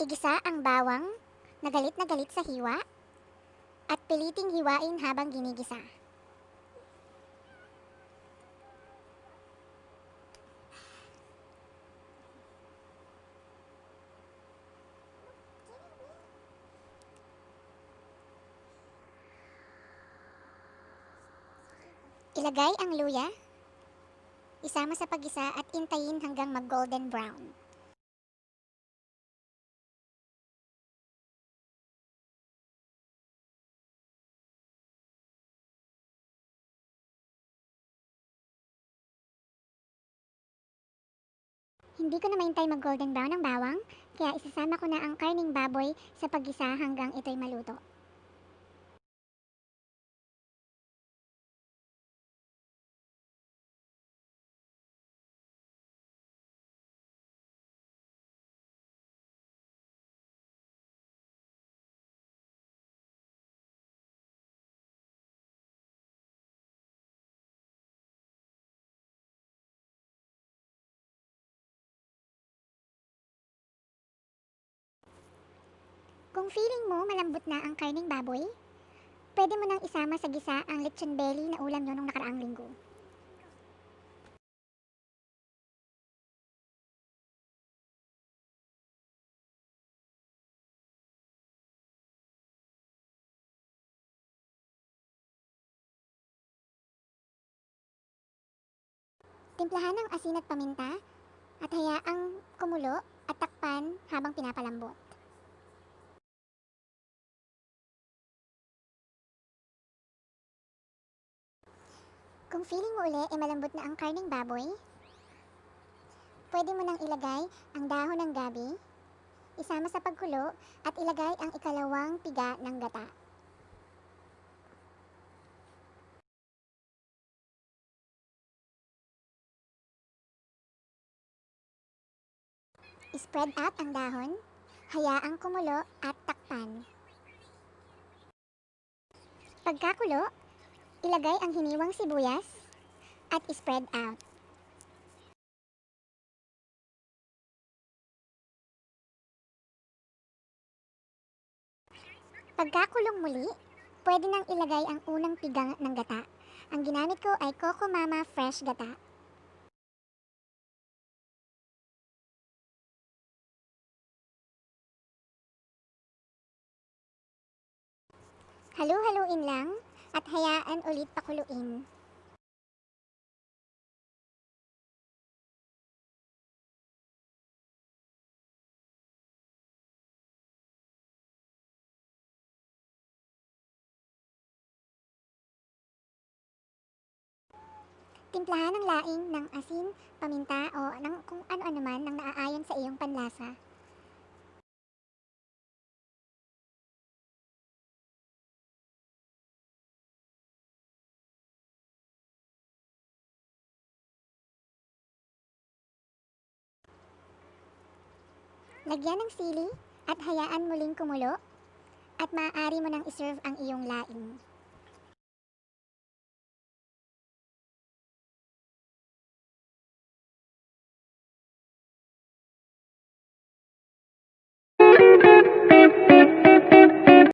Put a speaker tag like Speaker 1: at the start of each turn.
Speaker 1: Igisa ang bawang na galit sa hiwa at piliting hiwain habang ginigisa. Ilagay ang luya, isama sa paggisa at intayin hanggang mag-golden brown. Hindi ko na maintay mag-golden brown ang bawang, kaya isasama ko na ang karning baboy sa paggisa hanggang ito'y maluto. Kung feeling mo malambot na ang karning baboy, pwede mo nang isama sa gisa ang lechon belly na ulam nyo nung nakaraang linggo. Timplahan ng asin at paminta at hayaang kumulo at takpan habang pinapalambot. Kung feeling mo uli malambot na ang karning baboy, pwede mo nang ilagay ang dahon ng gabi, isama sa pagkulo at ilagay ang ikalawang piga ng gata. Spread out ang dahon, hayaang kumulo at takpan. Pagkakulo, ilagay ang hiniwang sibuyas at spread out. Pagkakulong muli, pwede nang ilagay ang unang pigang ng gata. Ang ginamit ko ay Coco Mama Fresh Gata. Halu-haluin lang at hayaan ulit pakuluin. Timplahan ng laing ng asin, paminta o ng kung ano-ano man ng naaayon sa iyong panlasa. Lagyan ng sili at hayaan muling kumulo at maaari mo nang iserve ang iyong laing.